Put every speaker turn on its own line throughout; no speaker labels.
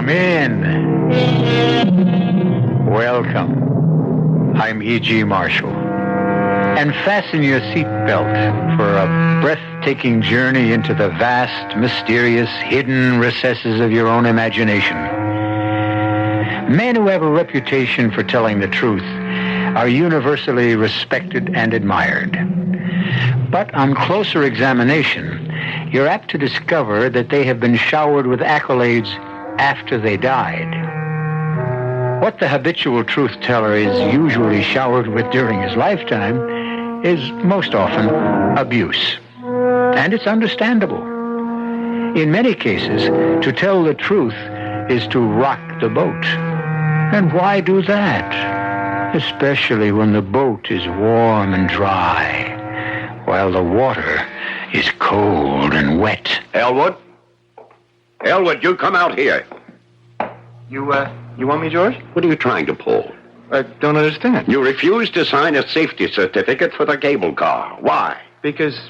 Come in. Welcome. I'm E.G. Marshall. And fasten your seatbelt for a breathtaking journey into the vast, mysterious, hidden recesses of your own imagination. Men who have a reputation for telling the truth are universally respected and admired. But on closer examination, you're apt to discover that they have been showered with accolades after they died. What the habitual truth-teller is usually showered with during his lifetime is most often abuse. And it's understandable. In many cases, to tell the truth is to rock the boat. And why do that? Especially when the boat is warm and dry, while the water is cold and wet.
Elwood? Elwood, you come out here.
You want me, George?
What are you trying to pull?
I don't understand.
You refused to sign a safety certificate for the cable car. Why?
Because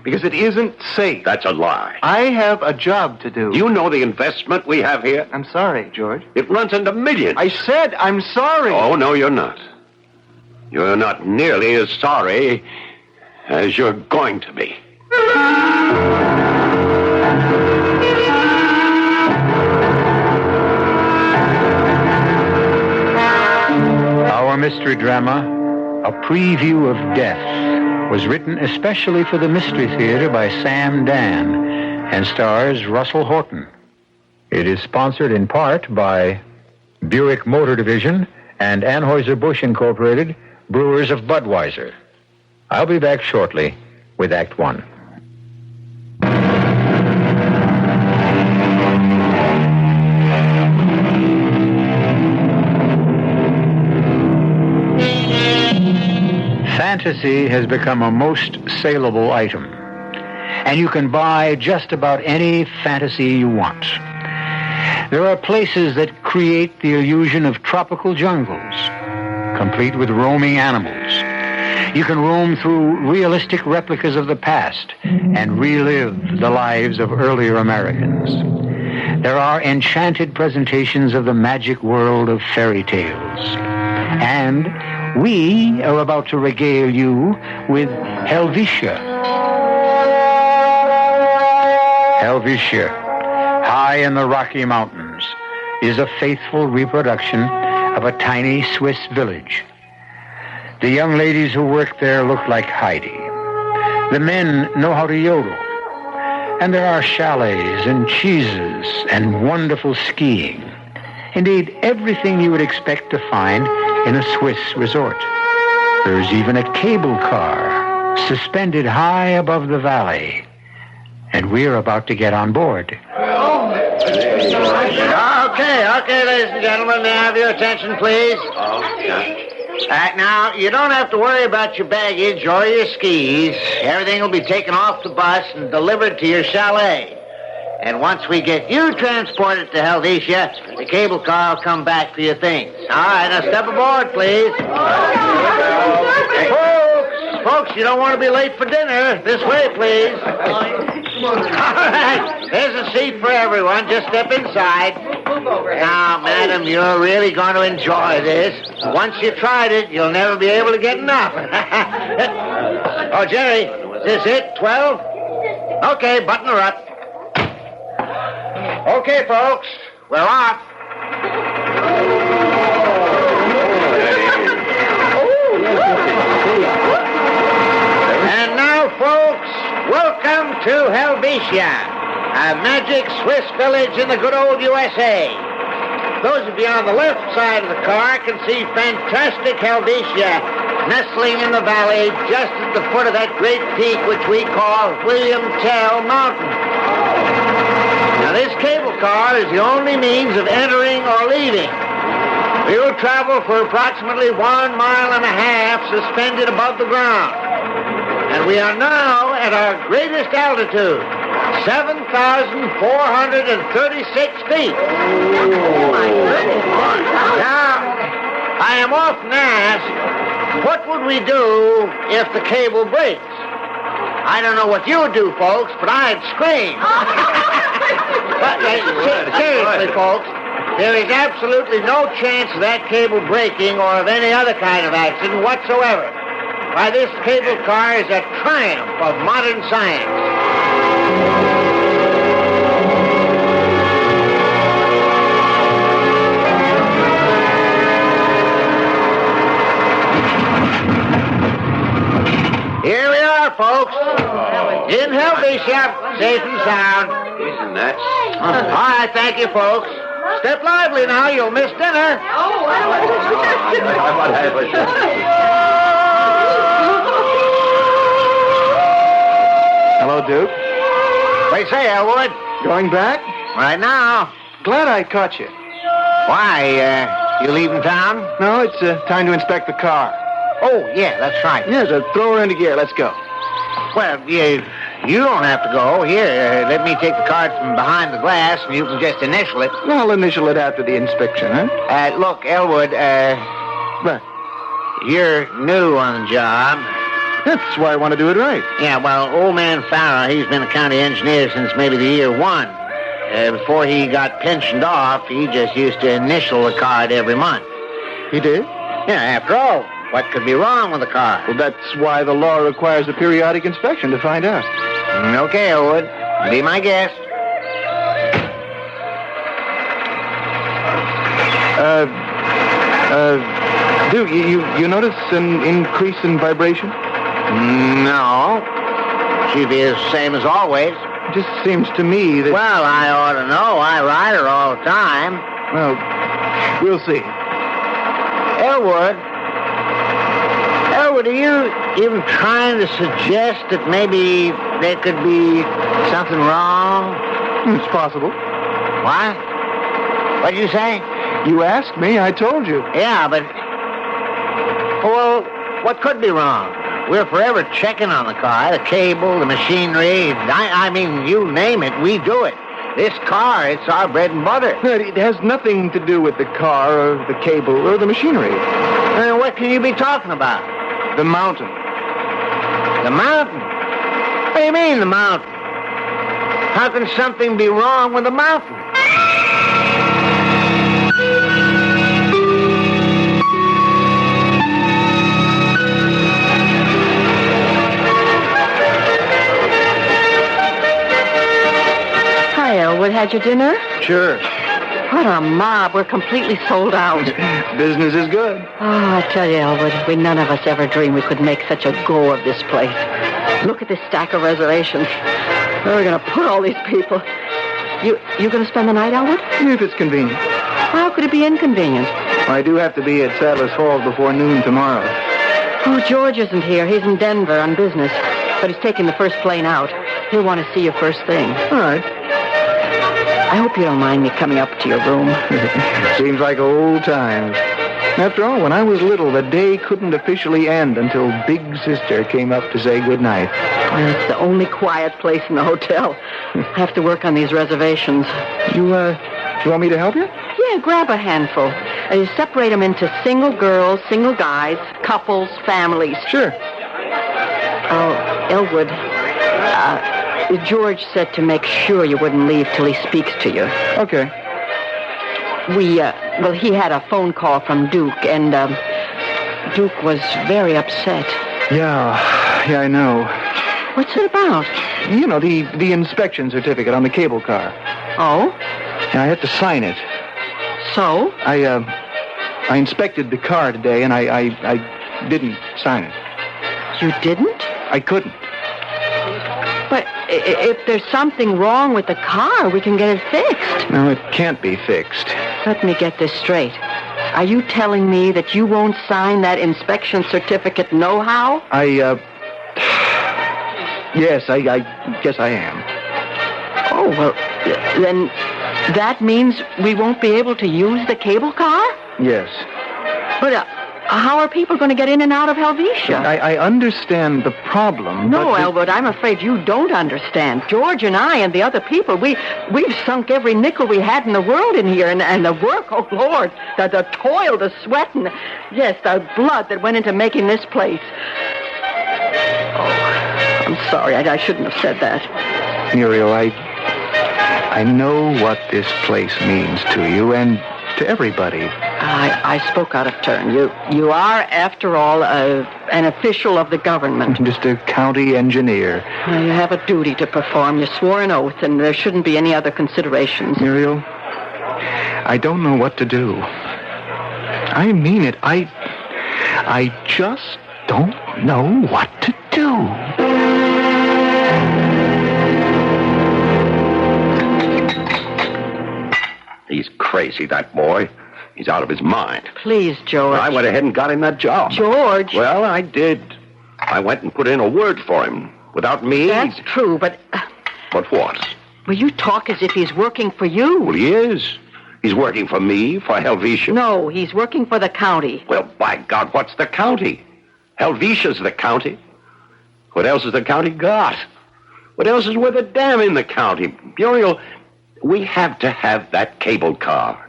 it isn't safe.
That's a lie.
I have a job to do.
You know the investment we have here?
I'm sorry, George.
It runs into millions.
I said I'm sorry.
Oh, no, you're not. You're not nearly as sorry as you're going to be.
Our mystery drama, A Preview of Death, was written especially for the Mystery Theater by Sam Dan and stars Russell Horton. It is sponsored in part by Buick Motor Division and Anheuser-Busch Incorporated, brewers of Budweiser. I'll be back shortly with Act One. Fantasy has become a most saleable item, and you can buy just about any fantasy you want. There are places that create the illusion of tropical jungles, complete with roaming animals. You can roam through realistic replicas of the past and relive the lives of earlier Americans. There are enchanted presentations of the magic world of fairy tales. And we are about to regale you with Helvetia. Helvetia, high in the Rocky Mountains, is a faithful reproduction of a tiny Swiss village. The young ladies who work there look like Heidi. The men know how to yodel. And there are chalets and cheeses and wonderful skiing. Indeed, everything you would expect to find in a Swiss resort. There's even a cable car suspended high above the valley. And we're about to get on board.
Okay, ladies and gentlemen, may I have your attention, please? Now, you don't have to worry about your baggage or your skis. Everything will be taken off the bus and delivered to your chalet. And once we get you transported to Helvetia, the cable car will come back for your things. All right, now step aboard, please. Folks, you don't want to be late for dinner. This way, please. All right, there's a seat for everyone. Just step inside. Now, madam, you're really going to enjoy this. Once you've tried it, you'll never be able to get enough. Oh, Jerry, is this it? 12? Okay, button her up. Okay, folks, we're off. And now, folks, welcome to Helvetia, a magic Swiss village in the good old USA. Those of you on the left side of the car can see fantastic Helvetia nestling in the valley just at the foot of that great peak which we call William Tell Mountain. Now, this cable car is the only means of entering or leaving. We will travel for approximately 1.5 miles suspended above the ground. And we are now at our greatest altitude, 7,436 feet. Now, I am often asked, what would we do if the cable breaks? I don't know what you would do, folks, but I'd scream. Seriously, folks, there is absolutely no chance of that cable breaking or of any other kind of accident whatsoever. Why, this cable car is a triumph of modern science. Here we are, folks. In Helvetia, safe and sound.
Isn't that?
All right, thank you, folks. Step lively now, you'll miss dinner.
Hello, Duke.
What do you say, Elwood?
Going back?
Right now.
Glad I caught you.
Why, you leaving town?
No, it's time to inspect the car.
Oh, yeah, that's right.
Yeah, so throw her into gear. Let's go.
Well, you don't have to go. Here, let me take the card from behind the glass, and you can just initial it.
I'll initial it after the inspection, huh?
Look, Elwood,
What?
you're new on the job.
That's why I want to do it right.
Yeah, well, old man Farrah, he's been a county engineer since maybe the year one. Before he got pensioned off, he just used to initial the card every month.
He did?
Yeah, after all, what could be wrong with the car?
Well, that's why the law requires a periodic inspection to find out.
Okay, Elwood. Be my guest.
Duke, you notice an increase in vibration?
No. She'd be the same as always.
It just seems to me that...
Well, I ought to know. I ride her all the time.
Well, we'll see.
Elwood, are you even trying to suggest that maybe there could be something wrong?
It's possible.
What? What'd you say?
You asked me, I told you.
Yeah, but... Well, what could be wrong? We're forever checking on the car, the cable, the machinery. I mean, you name it, we do it. This car, it's our bread and butter.
It has nothing to do with the car or the cable or the machinery.
What can you be talking about?
The mountain.
The mountain? What do you mean, the mountain? How can something be wrong with the mountain?
Hi, Elwood. Had your dinner?
Sure.
What a mob. We're completely sold out.
Business is good.
Oh, I tell you, Elwood, we none of us ever dreamed we could make such a go of this place. Look at this stack of reservations. Where are we going to put all these people? You going to spend the night, Elwood?
If it's convenient.
How could it be inconvenient?
I do have to be at Sadler's Falls before noon tomorrow.
Oh, George isn't here. He's in Denver on business. But he's taking the first plane out. He'll want to see you first thing.
All right.
I hope you don't mind me coming up to your room.
Seems like old times. After all, when I was little, the day couldn't officially end until Big Sister came up to say goodnight.
Well, it's the only quiet place in the hotel. I have to work on these reservations.
You want me to help you?
Yeah, grab a handful. You separate them into single girls, single guys, couples, families.
Sure.
Oh, Elwood, George said to make sure you wouldn't leave till he speaks to you.
Okay.
He had a phone call from Duke, and Duke was very upset.
Yeah, I know.
What's it about?
You know, the inspection certificate on the cable car.
Oh?
I had to sign it.
So?
I inspected the car today, and I didn't sign it.
You didn't?
I couldn't.
But if there's something wrong with the car, we can get it fixed.
No, it can't be fixed.
Let me get this straight. Are you telling me that you won't sign that inspection certificate no-how?
Yes, I guess I am.
Oh, well, then that means we won't be able to use the cable car?
Yes.
But how are people going to get in and out of Helvetia?
I understand the problem.
No,
but
Elwood, I'm afraid you don't understand. George and I and the other people, we've sunk every nickel we had in the world in here, and the work, oh, Lord, the toil, the sweat, and, yes, the blood that went into making this place. Oh, I'm sorry, I shouldn't have said that.
Muriel, I know what this place means to you and to everybody.
I spoke out of turn. You are, after all, an official of the government.
Just a county engineer.
Well, you have a duty to perform. You swore an oath, and there shouldn't be any other considerations.
Muriel, I don't know what to do. I mean it. I just don't know what to do.
He's crazy, that boy. He's out of his mind.
Please, George.
I went ahead and got him that job.
George.
Well, I did. I went and put in a word for him. Without me...
That's true, but...
But what?
Well, you talk as if he's working for you.
Well, he is. He's working for me, for Helvetia.
No, he's working for the county.
Well, by God, what's the county? Helvetia's the county. What else has the county got? What else is worth a damn in the county? Muriel, we have to have that cable car.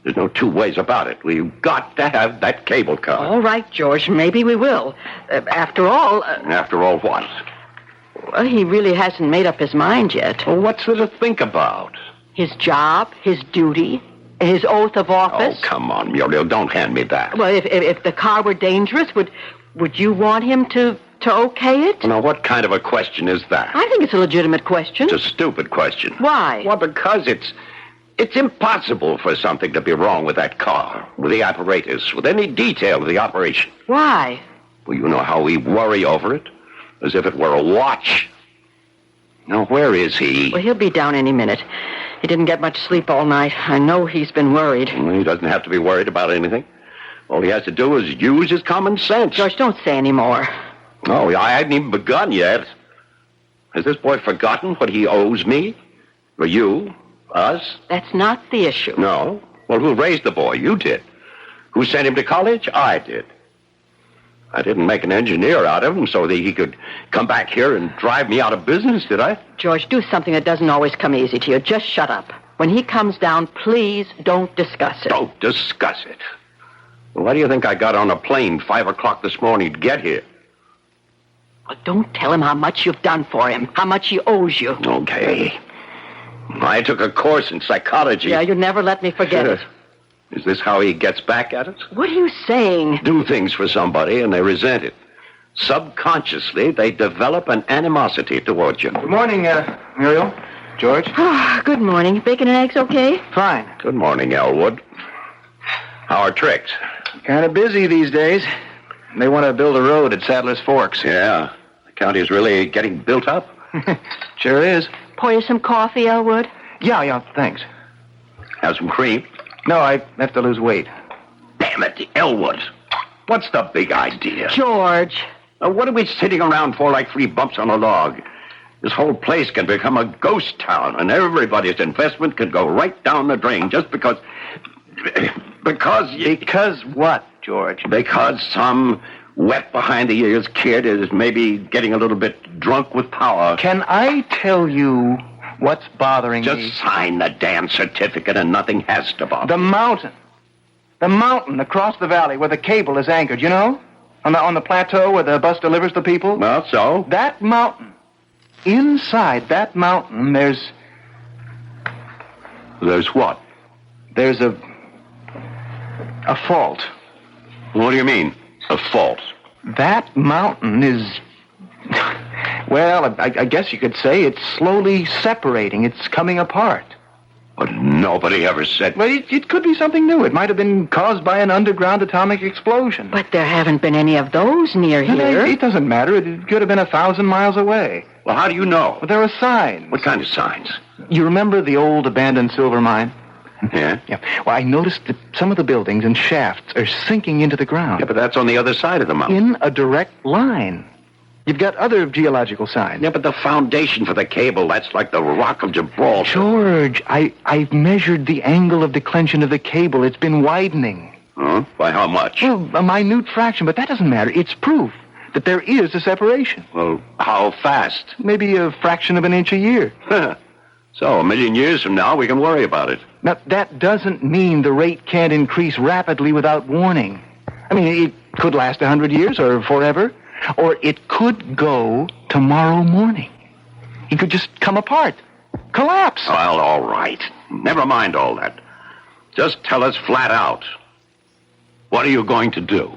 There's no two ways about it. We've got to have that cable car.
All right, George, maybe we will. After all...
After all, what?
Well, he really hasn't made up his mind yet.
Well, what's there to think about?
His job, his duty, his oath of office.
Oh, come on, Muriel, don't hand me that.
Well, if the car were dangerous, would you want him to okay it?
Now, what kind of a question is that?
I think it's a legitimate question.
It's a stupid question.
Why?
Well, because it's impossible for something to be wrong with that car, with the apparatus, with any detail of the operation.
Why?
Well, you know how we worry over it, as if it were a watch. Now, where is he?
Well, he'll be down any minute. He didn't get much sleep all night. I know he's been worried.
Well, he doesn't have to be worried about anything. All he has to do is use his common sense.
George, don't say any more.
Oh, I hadn't even begun yet. Has this boy forgotten what he owes me? Or you? Us?
That's not the issue.
No. Well, who raised the boy? You did. Who sent him to college? I did. I didn't make an engineer out of him so that he could come back here and drive me out of business, did I?
George, do something that doesn't always come easy to you. Just shut up. When he comes down, please don't discuss it.
Don't discuss it. Well, why do you think I got on a plane 5 o'clock this morning to get here?
Well, don't tell him how much you've done for him, how much he owes you.
Okay. I took a course in psychology.
Yeah, you never let me forget it.
Is this how he gets back at us?
What are you saying?
Do things for somebody and they resent it. Subconsciously, they develop an animosity towards you.
Good morning, Muriel. George.
Oh, good morning. Bacon and eggs okay?
Fine.
Good morning, Elwood. How are tricks?
Kind of busy these days. They want to build a road at Sadler's Forks.
Yeah. The county is really getting built up.
Sure is.
Pour you some coffee, Elwood?
Yeah, thanks.
Have some cream?
No, I have to lose weight.
Damn it, Elwood. What's the big idea?
George.
What are we sitting around for like 3 bumps on a log? This whole place can become a ghost town, and everybody's investment can go right down the drain just because...
Because what, George?
Because some wet behind-the-ears kid is maybe getting a little bit drunk with power.
Can I tell you what's bothering me?
Just sign the damn certificate and nothing has to bother.
The mountain. The mountain across the valley where the cable is anchored, you know? On the plateau where the bus delivers the people?
Well, so?
That mountain. Inside that mountain, there's
what?
There's a fault.
What do you mean, a fault?
That mountain is... Well, I guess you could say it's slowly separating. It's coming apart.
But nobody ever said...
Well, it could be something new. It might have been caused by an underground atomic explosion.
But there haven't been any of those near here.
It doesn't matter. It could have been 1,000 miles away.
Well, how do you know?
Well, there are signs.
What kind of signs?
You remember the old abandoned silver mine?
Yeah?
Yeah. Well, I noticed that some of the buildings and shafts are sinking into the ground.
Yeah, but that's on the other side of the mountain.
In a direct line. You've got other geological signs.
Yeah, but the foundation for the cable, that's like the Rock of Gibraltar.
George, I've measured the angle of declension of the cable. It's been widening.
Huh? By how much?
Well, a minute fraction, but that doesn't matter. It's proof that there is a separation.
Well, how fast?
Maybe a fraction of an inch a year.
So, 1,000,000 years from now, we can worry about it.
Now, that doesn't mean the rate can't increase rapidly without warning. I mean, it could last 100 years or forever. Or it could go tomorrow morning. It could just come apart. collapse.
Well, all right. Never mind all that. Just tell us flat out. What are you going to do?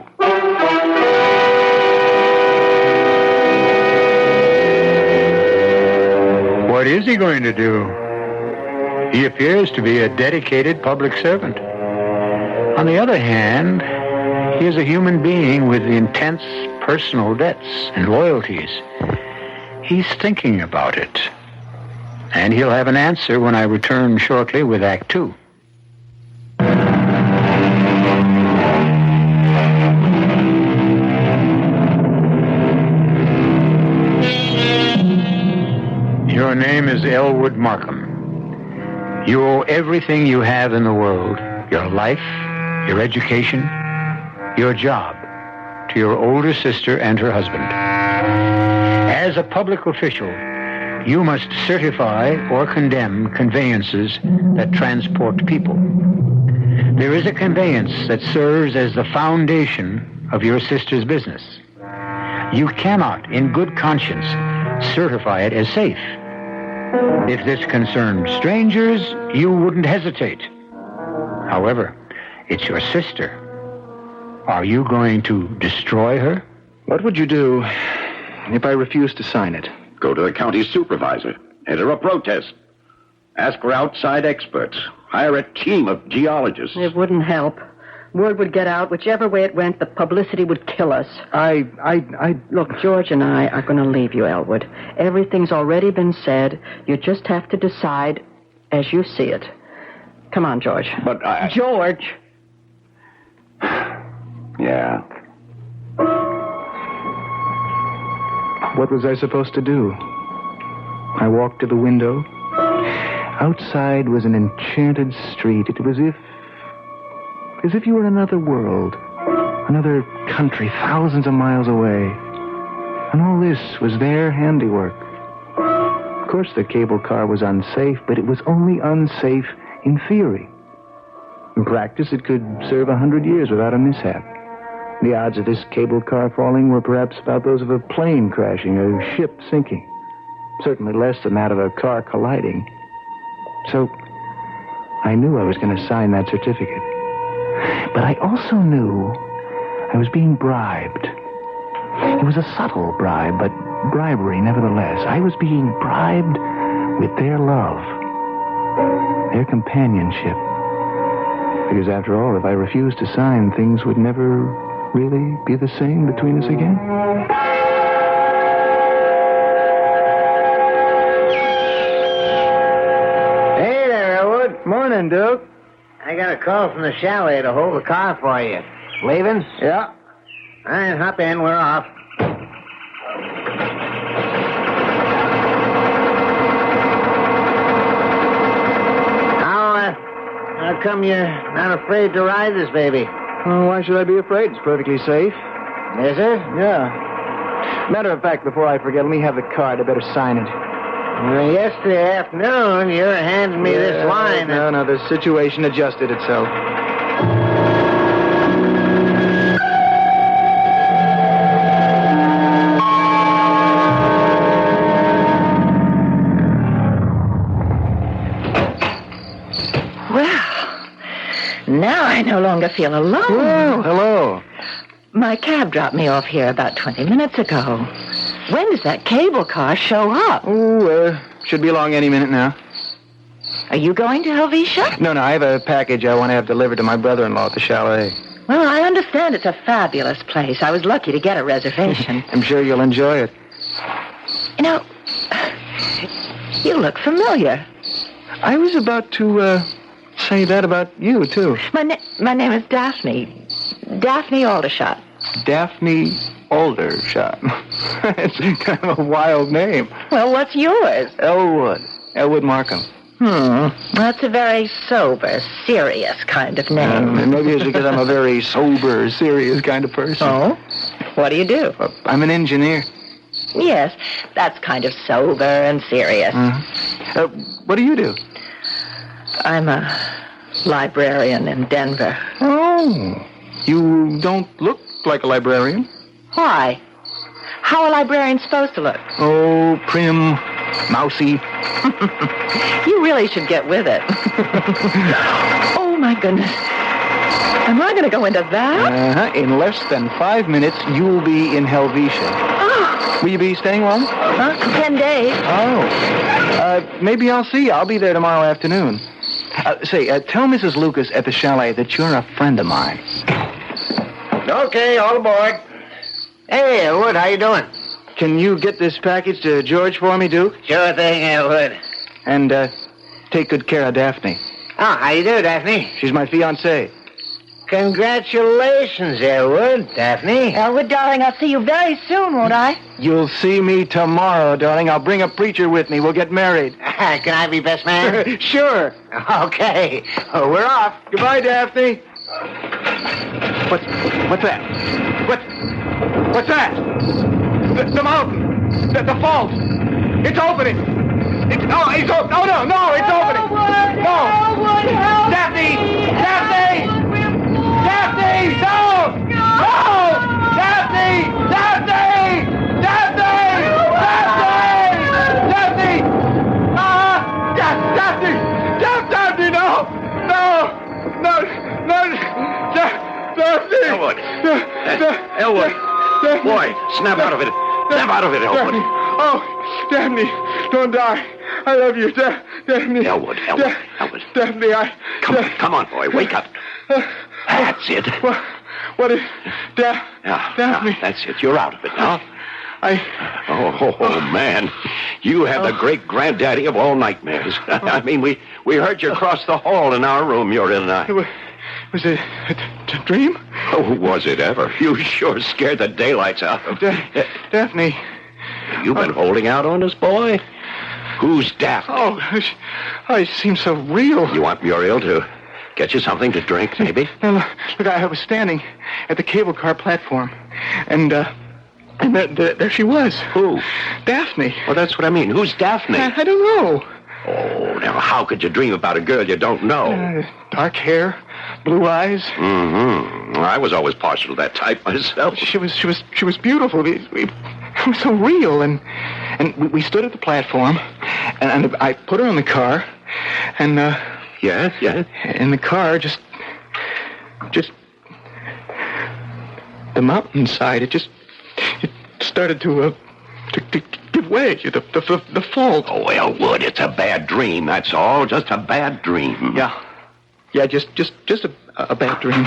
What is he going to do? He appears to be a dedicated public servant. On the other hand, he is a human being with intense personal debts and loyalties. He's thinking about it. And he'll have an answer when I return shortly with Act 2. Your name is Elwood Markham. You owe everything you have in the world, your life, your education, your job, to your older sister and her husband. As a public official, you must certify or condemn conveyances that transport people. There is a conveyance that serves as the foundation of your sister's business. You cannot, in good conscience, certify it as safe. If this concerned strangers, you wouldn't hesitate. However, it's your sister. Are you going to destroy her?
What would you do if I refuse to sign it?
Go to the county supervisor. Enter a protest. Ask for outside experts. Hire a team of geologists.
It wouldn't help. Word would get out. Whichever way it went, the publicity would kill us. Look, George and I are going to leave you, Elwood. Everything's already been said. You just have to decide as you see it. Come on, George.
But I...
George!
Yeah.
What was I supposed to do? I walked to the window. Outside was an enchanted street. It was as if you were in another world, another country thousands of miles away. And all this was their handiwork. Of course, the cable car was unsafe, but it was only unsafe in theory. In practice, it could serve 100 years without a mishap. The odds of this cable car falling were perhaps about those of a plane crashing, a ship sinking. Certainly less than that of a car colliding. So, I knew I was going to sign that certificate. But I also knew I was being bribed. It was a subtle bribe, but bribery nevertheless. I was being bribed with their love, their companionship. Because after all, if I refused to sign, things would never really be the same between us again.
Hey there, Elwood.
Morning, Duke.
I got a call from the chalet to hold the car for you. Leaving?
Yeah.
All right, hop in. We're off. How come you're not afraid to ride this baby?
Oh, why should I be afraid? It's perfectly safe.
Is it?
Yeah. Matter of fact, before I forget, let me have the card. I better sign it.
Well, yesterday afternoon, you handed me this line.
No, the situation adjusted itself.
Now I no longer feel alone.
Well, hello.
My cab dropped me off here about 20 minutes ago. When does that cable car show up?
Oh, should be along any minute now.
Are you going to Helvetia?
No, I have a package I want to have delivered to my brother-in-law at the chalet.
Well, I understand it's a fabulous place. I was lucky to get a reservation.
I'm sure you'll enjoy it.
You know, you look familiar.
I was about to say that about you, too.
My name is Daphne. Daphne Aldershot.
Daphne Aldershot. It's kind of a wild name.
Well, what's yours?
Elwood. Elwood Markham.
That's a very sober, serious kind of name.
Maybe it's because I'm a very sober, serious kind of person.
Oh? What do you do?
I'm an engineer.
Yes, that's kind of sober and serious.
What do you do?
I'm a librarian in Denver.
Oh. You don't look like a librarian.
Why? How are librarians supposed to look?
Oh, prim, mousy.
You really should get with it. Oh, my goodness. Am I going to go into that?
In less than 5 minutes, you'll be in Helvetia.
Oh,
Will you be staying long?
10 days.
Oh. Maybe I'll see you. I'll be there tomorrow afternoon. Tell Mrs. Lucas at the chalet that you're a friend of mine.
Okay, all aboard. Hey, Elwood, how you doing?
Can you get this package to George for me, Duke?
Sure thing, Elwood.
And, take good care of Daphne.
Oh, how you do, Daphne?
She's my fiancée.
Congratulations, Elwood, Daphne.
Elwood, darling, I'll see you very soon, won't I?
You'll see me tomorrow, darling. I'll bring a preacher with me. We'll get married.
Can I be best man?
Sure.
Okay. Oh, we're off.
Goodbye, Daphne. What's that? What's that? The mountain. The fault. It's opening. It's open. Oh, no, it's opening.
Elwood,
No.
Elwood, help
Daphne!
me.
Daphne! Daphne! No! No! Daphne! Daphne! Daphne! Daphne! Daphne! Daphne! Daphne! No! Daphne!
Elwood. Elwood. Boy, snap out of it. Snap out of it, Elwood.
Daphne. Oh, Daphne, don't die. I love you, Daphne.
Elwood.
Daphne,
Come on, boy. Wake up. That's it.
What is... Daphne.
Yeah, that's it. You're out of it now. Oh, man. You have the great granddaddy of all nightmares. I mean, we heard you cross the hall in our room you're in.
Was it a dream?
Oh, was it ever? You sure scared the daylights out of
Daphne.
You've been holding out on us, boy? Who's Daphne?
Oh, it seems so real.
You want Muriel to get you something to drink, maybe?
No, look, I was standing at the cable car platform, and there she was.
Who?
Daphne.
Well, that's what I mean. Who's Daphne?
I don't know.
Oh, now, how could you dream about a girl you don't know?
Dark hair, blue eyes.
Mm-hmm. I was always partial to that type myself.
She was beautiful. It was so real, and we stood at the platform, and I put her in the car, and
Yes.
in the car, just the mountainside. It started to give way. The fault.
Oh, Elwood, it's a bad dream. That's all. Just a bad dream.
Yeah, just a bad dream.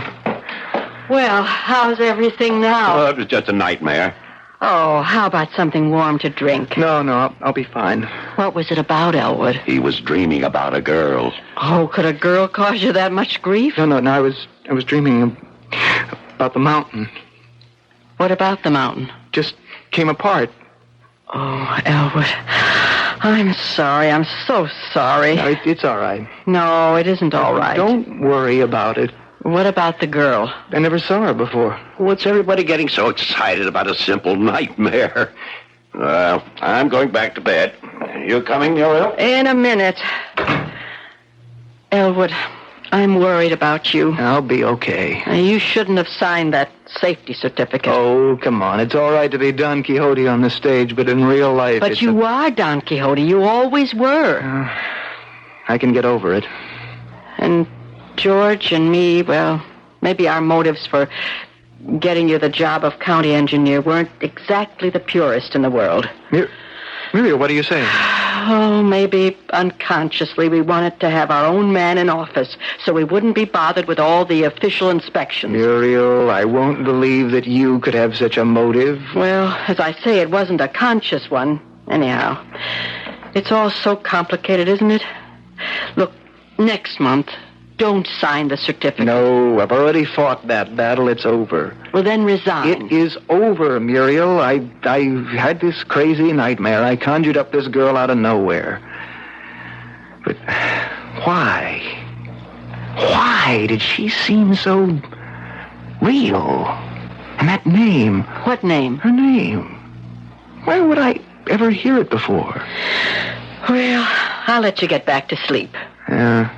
Well, how's everything now?
Oh, it was just a nightmare.
Oh, how about something warm to drink?
No, I'll be fine.
What was it about, Elwood?
He was dreaming about a girl.
Oh, could a girl cause you that much grief?
No, I was dreaming about the mountain.
What about the mountain?
Just came apart.
Oh, Elwood, I'm sorry. I'm so sorry.
No, it's all right.
No, it isn't all right.
Don't worry about it.
What about the girl?
I never saw her before.
What's everybody getting so excited about a simple nightmare? Well, I'm going back to bed. You coming, Muriel?
In a minute. Elwood, I'm worried about you.
I'll be okay.
You shouldn't have signed that safety certificate.
Oh, come on. It's all right to be Don Quixote on the stage, but in real life...
But you are Don Quixote. You always were.
I can get over it.
And George and me, well, maybe our motives for getting you the job of county engineer weren't exactly the purest in the world.
Muriel, what are you saying?
Oh, maybe unconsciously we wanted to have our own man in office so we wouldn't be bothered with all the official inspections.
Muriel, I won't believe that you could have such a motive.
Well, as I say, it wasn't a conscious one. Anyhow, it's all so complicated, isn't it? Look, next month, don't sign the certificate.
No, I've already fought that battle. It's over.
Well, then resign.
It is over, Muriel. I had this crazy nightmare. I conjured up this girl out of nowhere. But why? Why did she seem so real? And that name.
What name?
Her name. Why would I ever hear it before?
Well, I'll let you get back to sleep.
Yeah.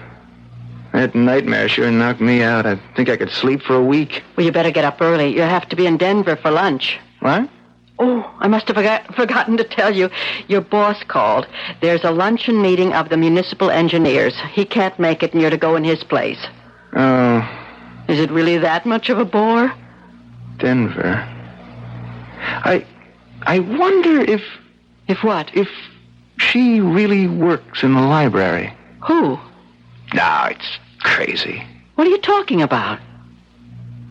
That nightmare sure knocked me out. I think I could sleep for a week.
Well, you better get up early. You have to be in Denver for lunch.
What?
Oh, I must have forgotten to tell you. Your boss called. There's a luncheon meeting of the municipal engineers. He can't make it, and you're to go in his place.
Oh.
Is it really that much of a bore?
Denver. I wonder if...
If what?
If she really works in the library.
Who?
No, it's crazy.
What are you talking about?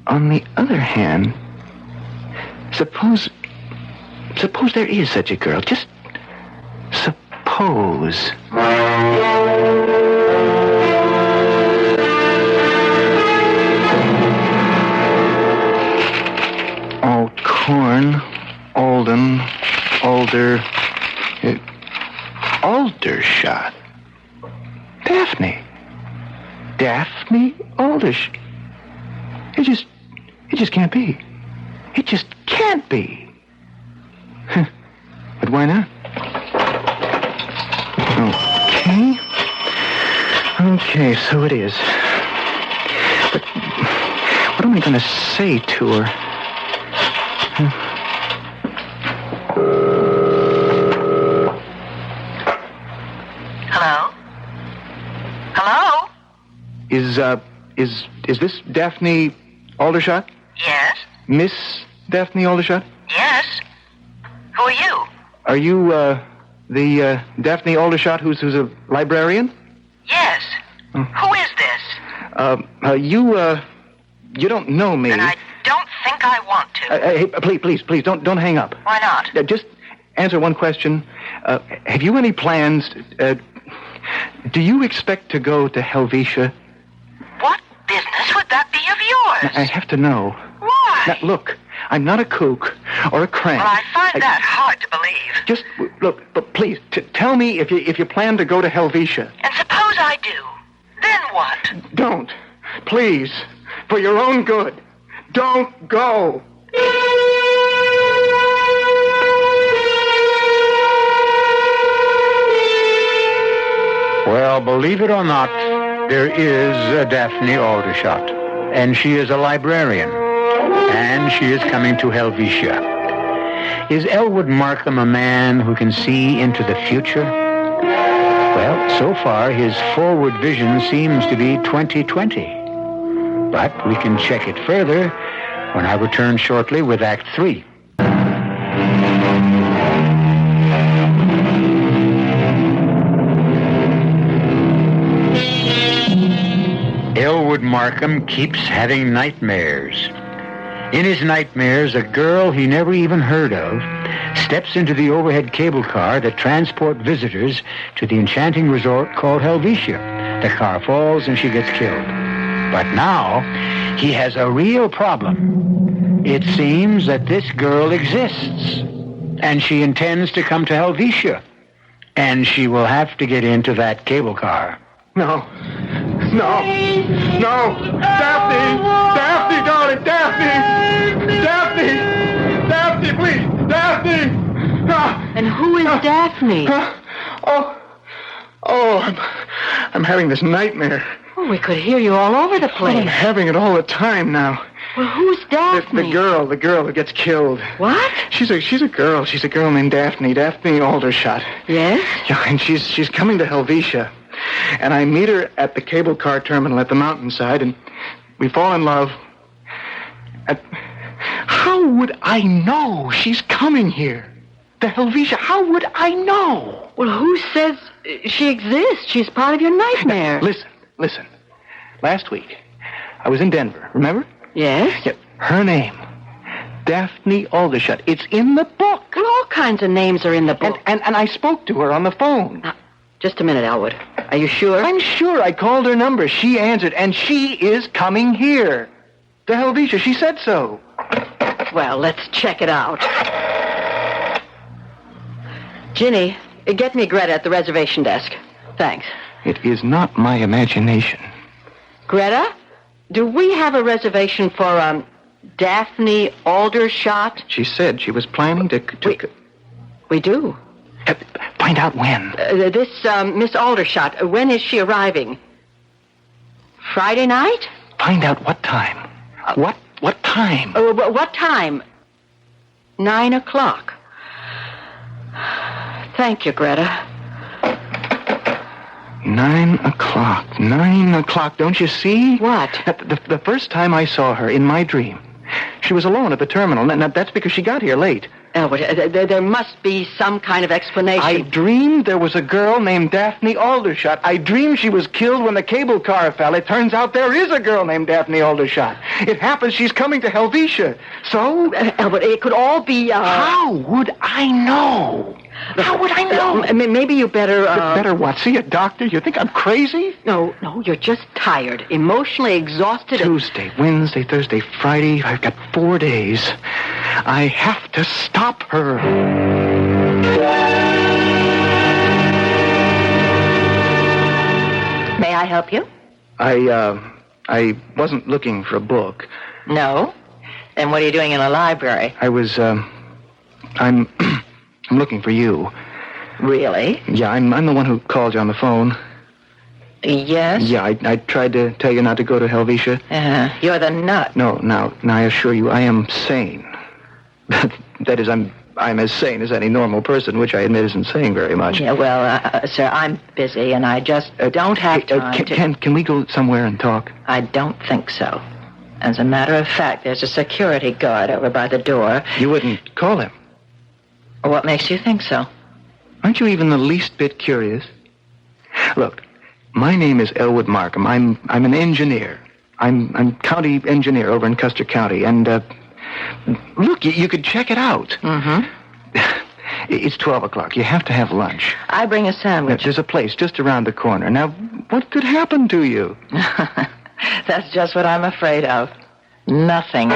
On the other hand, suppose there is such a girl. Just suppose. Oh, corn, Alden, Alder, Aldershot. Daphne. Daphne Aldershot. It just can't be. It just can't be. But why not? Okay, so it is. But what am I going to say to her?
Hello? Hello?
Is this Daphne Aldershot?
Yes?
Miss Daphne Aldershot?
Yes? Who are you?
Are you, the Daphne Aldershot who's a librarian?
Yes. Who is this?
You don't know me.
And I don't think I want to.
Hey, please, don't hang up.
Why not?
Just answer one question. Have you any plans, do you expect to go to Helvetia?
What business would that be of yours?
I have to know.
Why?
Now, look, I'm not a kook or a crank.
Well, I find that hard to believe.
Just, look, but please, tell me if you plan to go to Helvetia.
And suppose I do. Then what?
Don't. Please. For your own good. Don't go.
Well, believe it or not, there is a Daphne Aldershot, and she is a librarian, and she is coming to Helvetia. Is Elwood Markham a man who can see into the future? Well, so far, his forward vision seems to be 2020. But we can check it further when I return shortly with Act 3. Elwood Markham keeps having nightmares. In his nightmares, a girl he never even heard of steps into the overhead cable car that transport visitors to the enchanting resort called Helvetia. The car falls and she gets killed. But now, he has a real problem. It seems that this girl exists, and she intends to come to Helvetia, and she will have to get into that cable car.
No. Daphne, darling, Daphne, please, Daphne.
And who is Daphne?
I'm having this nightmare.
Oh, we could hear you all over the place.
I'm having it all the time now.
Well, who's Daphne?
The girl who gets killed.
What?
She's a girl. She's a girl named Daphne Aldershot.
Yes?
Yeah, and she's coming to Helvetia. And I meet her at the cable car terminal at the mountainside, and we fall in love. How would I know she's coming here? To Helvetia, how would I know?
Well, who says she exists? She's part of your nightmare.
Listen. Last week, I was in Denver, remember?
Yes?
Yeah, her name, Daphne Aldershot. It's in the book.
Well, all kinds of names are in the book.
And I spoke to her on the phone.
Now, just a minute, Elwood. Are you sure?
I'm sure. I called her number. She answered, and she is coming here. To Helvetia. She said so.
Well, let's check it out. Ginny, get me Greta at the reservation desk. Thanks.
It is not my imagination.
Greta, do we have a reservation for, Daphne Aldershot?
She said she was planning to...
We do.
Find out when.
This, Miss Aldershot, when is she arriving? Friday night?
Find out what time. What time?
What time? 9 o'clock. Thank you, Greta.
9 o'clock. 9 o'clock. Don't you see?
What?
The first time I saw her in my dream, she was alone at the terminal. Now, that's because she got here late.
Elwood, there must be some kind of explanation.
I dreamed there was a girl named Daphne Aldershot. I dreamed she was killed when the cable car fell. It turns out there is a girl named Daphne Aldershot. It happens she's coming to Helvetia. So?
Elwood, it could all be,
How would I know? How would I know?
Maybe you better,
Better what? See a doctor? You think I'm crazy?
No, you're just tired, emotionally exhausted.
Tuesday, Wednesday, Thursday, Friday. I've got 4 days. I have to stop her.
May I help you?
I wasn't looking for a book.
No? Then what are you doing in a library?
I'm looking for you.
Really?
Yeah, I'm the one who called you on the phone.
Yes?
Yeah, I tried to tell you not to go to Helvetia.
You're the nut.
No, now I assure you, I am sane. That is, I'm as sane as any normal person, which I admit isn't saying very much.
Yeah, well, sir, I'm busy, and I just don't have time
Can we go somewhere and talk?
I don't think so. As a matter of fact, there's a security guard over by the door.
You wouldn't call him?
What makes you think so?
Aren't you even the least bit curious? Look, my name is Elwood Markham. I'm an engineer. I'm county engineer over in Custer County, and look, you could check it out.
Mm-hmm.
It's 12 o'clock. You have to have lunch.
I bring a sandwich.
There's a place just around the corner. Now, what could happen to you?
That's just what I'm afraid of. Nothing.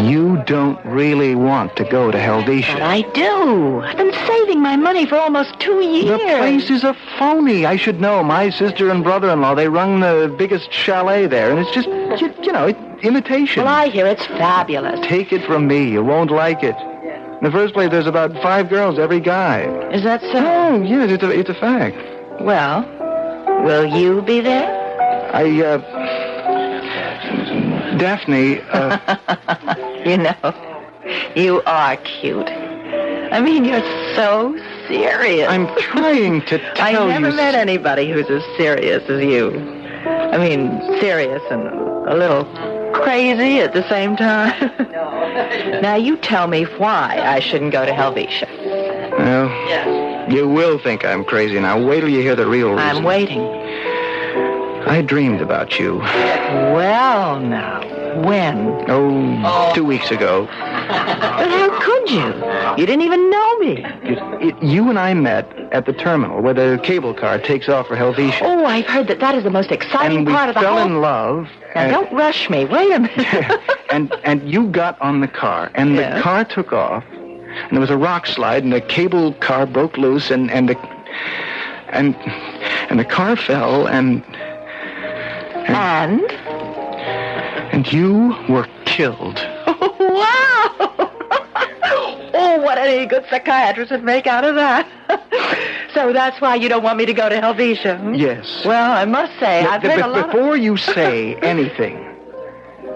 You don't really want to go to Helvetia.
But I do. I've been saving my money for almost 2 years.
The place is a phony. I should know. My sister and brother-in-law, they run the biggest chalet there, and it's just, imitation.
Well, I hear it's fabulous.
Take it from me. You won't like it. In the first place, there's about 5 girls every guy.
Is that so?
Oh, yes, it's a fact.
Well, will you be there?
Daphne,
You know, you are cute. I mean, you're so serious.
I'm trying to tell you...
I never met anybody who's as serious as you. I mean, serious and a little crazy at the same time. Now, you tell me why I shouldn't go to Helvetia.
Well, you will think I'm crazy. Now, wait till you hear the real reason.
I'm waiting.
I dreamed about you.
Well, now, when?
2 weeks ago.
But how could you? You didn't even know me.
You and I met at the terminal where the cable car takes off for Helvetia.
Oh, I've heard that is the most exciting part of the whole...
And we fell in love.
Now, don't rush me. Wait a minute.
and you got on the car, and the car took off, and there was a rock slide, and the cable car broke loose, and the car fell, and you were killed.
Wow! Oh, what any good psychiatrist would make out of that. So that's why you don't want me to go to Helvetia?
Yes.
Well, I must say, I've heard a lot
Before you say anything,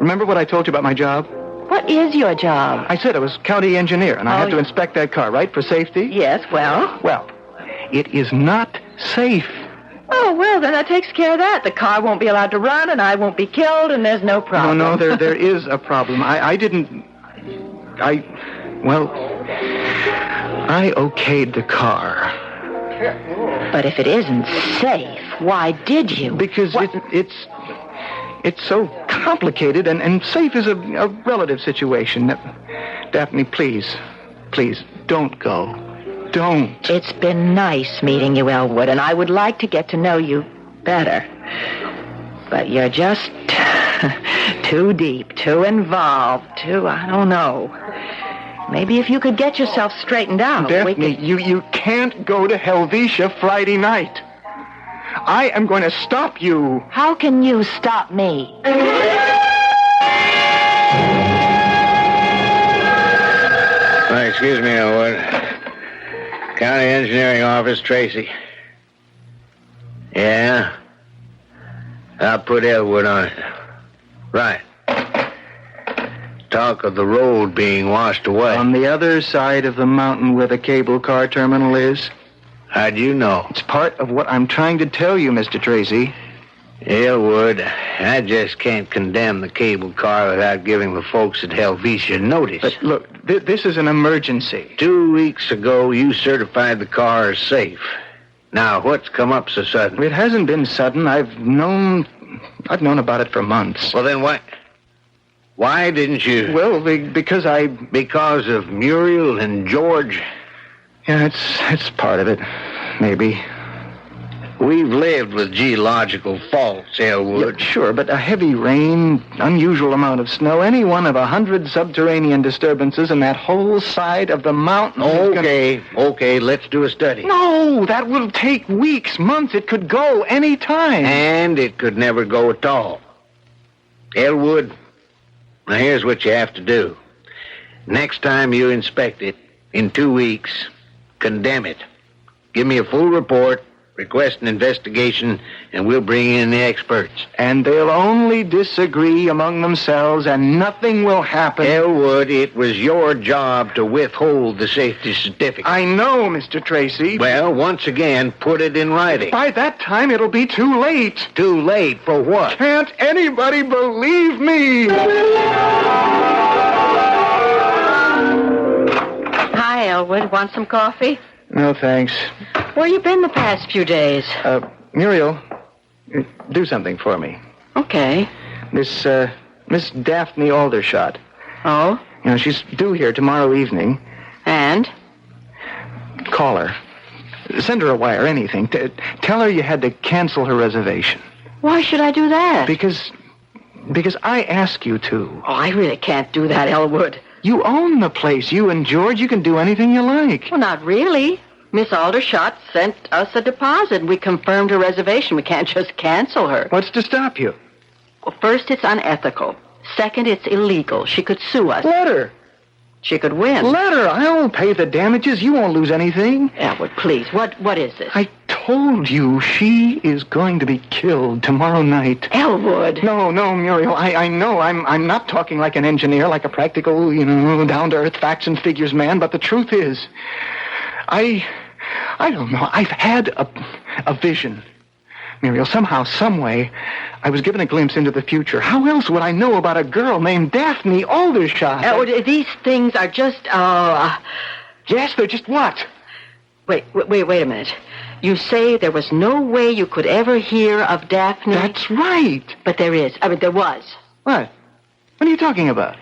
remember what I told you about my job?
What is your job?
I said I was county engineer, and I had to inspect that car, right, for safety?
Yes, well?
Well, it is not safe.
Oh, well, then that takes care of that. The car won't be allowed to run, and I won't be killed, and there's no problem.
No, there is a problem. I okayed the car.
But if it isn't safe, why did you?
Because it's so complicated, and safe is a relative situation. Daphne, please, don't go. Don't.
It's been nice meeting you, Elwood, and I would like to get to know you better. But you're just too deep, too involved, I don't know. Maybe if you could get yourself straightened out.
Daphne, you can't go to Helvetia Friday night. I am going to stop you.
How can you stop me?
Excuse me, Elwood. County Engineering Office, Tracy. Yeah? I'll put Elwood on it. Right. Talk of the road being washed away.
On the other side of the mountain where the cable car terminal is.
How'd you know?
It's part of what I'm trying to tell you, Mr. Tracy.
Elwood, I just can't condemn the cable car without giving the folks at Helvetia notice.
But look, this is an emergency.
2 weeks ago, you certified the car as safe. Now, what's come up so sudden?
It hasn't been sudden. I've known about it for months.
Well, then why didn't you?
Well, because
Because of Muriel and George?
Yeah, it's part of it. Maybe.
We've lived with geological faults, Elwood.
Yeah, sure, but a heavy rain, unusual amount of snow, any one of 100 subterranean disturbances in that whole side of the mountain.
Okay, let's do a study.
No, that will take weeks, months. It could go any time.
And it could never go at all. Elwood, now here's what you have to do. Next time you inspect it, in 2 weeks, condemn it. Give me a full report, request an investigation, and we'll bring in the experts.
And they'll only disagree among themselves, and nothing will happen.
Elwood, it was your job to withhold the safety certificate.
I know, Mr. Tracy.
Well, once again, put it in writing.
By that time, it'll be too late.
Too late for what?
Can't anybody believe me?
Hi, Elwood. Want some coffee?
No, thanks.
Where you been the past few days?
Muriel, do something for me.
Okay.
Miss Daphne Aldershot.
Oh?
You know, she's due here tomorrow evening.
And?
Call her. Send her a wire, anything. Tell her you had to cancel her reservation.
Why should I do that?
Because I ask you to.
Oh, I really can't do that, Elwood.
You own the place. You and George, you can do anything you like.
Well, not really. Miss Aldershot sent us a deposit. We confirmed her reservation. We can't just cancel her.
What's to stop you?
Well, first, it's unethical. Second, it's illegal. She could sue us.
Let her.
She could win.
Let her. I'll pay the damages. You won't lose anything.
Elwood, please. What is this?
I told you she is going to be killed tomorrow night.
Elwood.
No, Muriel. I know. I'm not talking like an engineer, like a practical, down-to-earth facts and figures man. But the truth is, I don't know. I've had a vision. Muriel, somehow, someway, I was given a glimpse into the future. How else would I know about a girl named Daphne Aldershot?
These things are just,
Yes, they're just what?
Wait a minute. You say there was no way you could ever hear of Daphne?
That's right.
But there is. There was.
What? What are you talking about?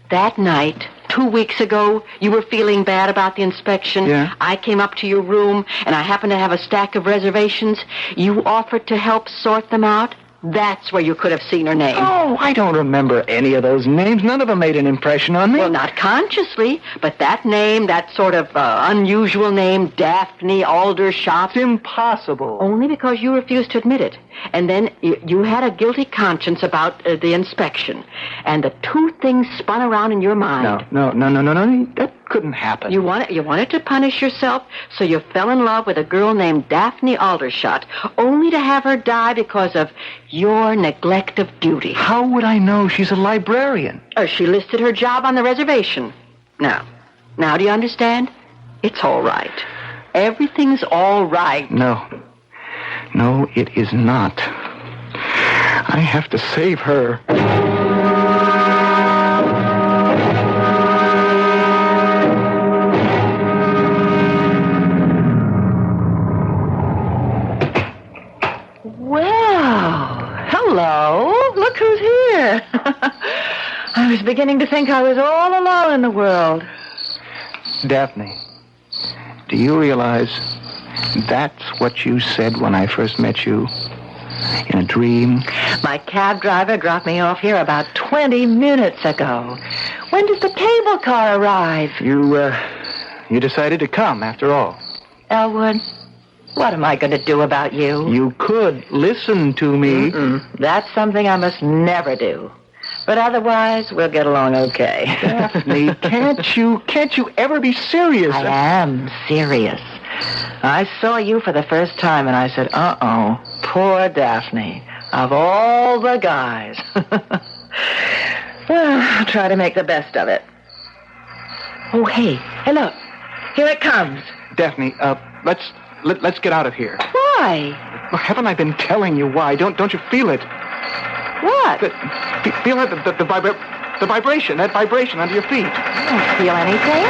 That night, 2 weeks ago, you were feeling bad about the inspection.
Yeah.
I came up to your room, and I happened to have a stack of reservations. You offered to help sort them out. That's where you could have seen her name.
Oh, I don't remember any of those names. None of them made an impression on me.
Well, not consciously, but that name, that sort of unusual name, Daphne Aldershot.
It's impossible.
Only because you refused to admit it. And then you had a guilty conscience about the inspection. And the two things spun around in your mind.
No. That couldn't happen.
You wanted to punish yourself, so you fell in love with a girl named Daphne Aldershot, only to have her die because of your neglect of duty.
How would I know she's a librarian?
She listed her job on the reservation. Now do you understand? It's all right. Everything's all right.
No, it is not. I have to save her.
Hello. Look who's here. I was beginning to think I was all alone in the world.
Daphne, do you realize that's what you said when I first met you? In a dream?
My cab driver dropped me off here about 20 minutes ago. When did the cable car arrive?
You decided to come, after all.
Elwood, what am I going to do about you?
You could listen to me.
That's something I must never do. But otherwise, we'll get along okay.
Daphne, can't you ever be serious?
I am serious. I saw you for the first time and I said, poor Daphne. Of all the guys. Well, I'll try to make the best of it. Oh, hey, look. Here it comes.
Daphne, let's get out of here.
Why?
Well, haven't I been telling you why? Don't you feel it?
What?
Feel the vibration, that vibration under your feet.
I don't feel anything.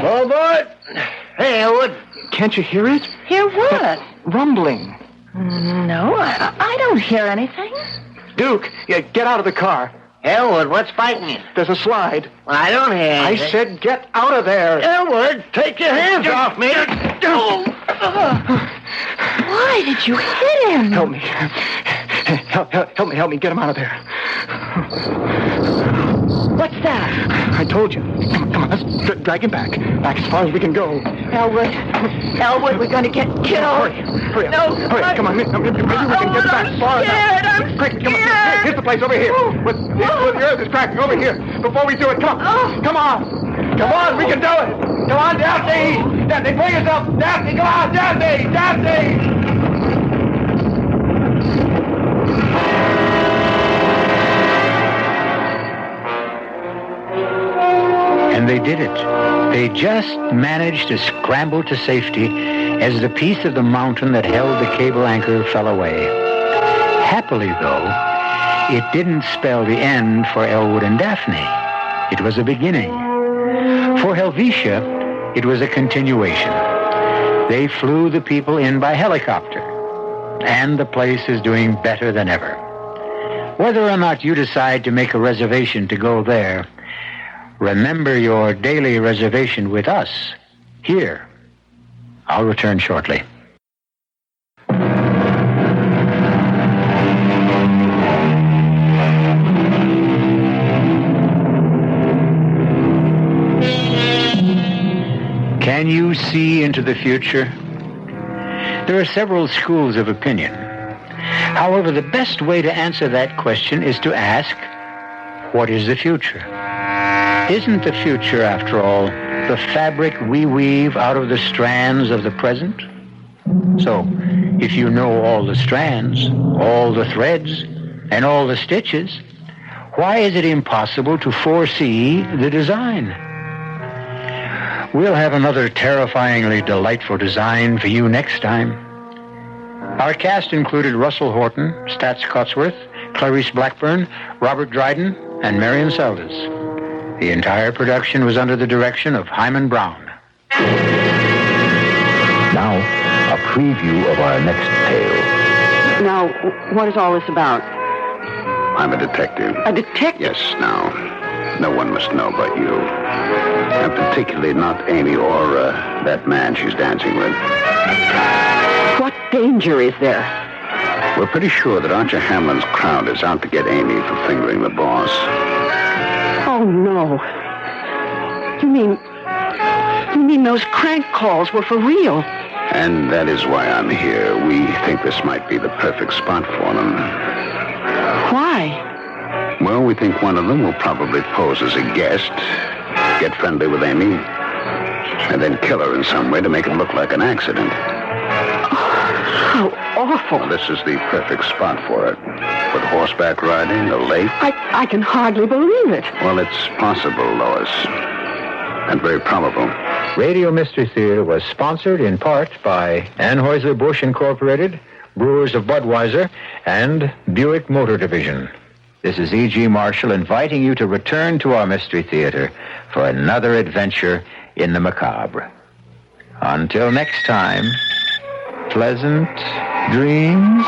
Elwood! Hey, Elwood.
Can't you hear it?
Hear what?
Rumbling.
No, I don't hear anything.
Duke, get out of the car.
Elwood, what's fighting you?
There's a slide.
Well, I don't hear anything.
I said get out of there.
Elwood, take your hands off me.
Why did you hit him?
Help me. Help me get him out of there.
What's that?
I told you. Come on, let's drag him back as far as we can go.
Elwood, we're going to get killed.
Hurry up.
No,
Hurry, come on. Maybe we can get back far enough. Quick, come on. Here's the place over here. Where the earth is cracking over here. Before we do it, come on. Come on, we can do it. Come on, Daphne. Daphne, pull yourself. Daphne, come on, Daphne.
And they did it. They just managed to scramble to safety as the piece of the mountain that held the cable anchor fell away. Happily, though, it didn't spell the end for Elwood and Daphne. It was a beginning. For Helvetia, it was a continuation. They flew the people in by helicopter, and the place is doing better than ever. Whether or not you decide to make a reservation to go there, remember your daily reservation with us here. I'll return shortly. Can you see into the future? There are several schools of opinion. However, the best way to answer that question is to ask, what is the future? Isn't the future, after all, the fabric we weave out of the strands of the present? So, if you know all the strands, all the threads, and all the stitches, why is it impossible to foresee the design? We'll have another terrifyingly delightful design for you next time. Our cast included Russell Horton, Stats Cotsworth, Clarice Blackburn, Robert Dryden, and Marion Seldes. The entire production was under the direction of Hyman Brown.
Now, a preview of our next tale.
Now, what is all this about?
I'm a detective.
A detective?
Yes, now. No one must know but you. And particularly not Amy or that man she's dancing with.
What danger is there?
We're pretty sure that Archer Hamlin's crowd is out to get Amy for fingering the boss.
Oh, no. You mean those crank calls were for real?
And that is why I'm here. We think this might be the perfect spot for them.
Why?
Well, we think one of them will probably pose as a guest, get friendly with Amy, and then kill her in some way to make it look like an accident.
How awful.
Well, this is the perfect spot for it. With horseback riding, a lake.
I can hardly believe it.
Well, it's possible, Lois. And very probable.
Radio Mystery Theater was sponsored in part by Anheuser-Busch Incorporated, Brewers of Budweiser, and Buick Motor Division. This is E.G. Marshall inviting you to return to our Mystery Theater for another adventure in the macabre. Until next time, pleasant dreams.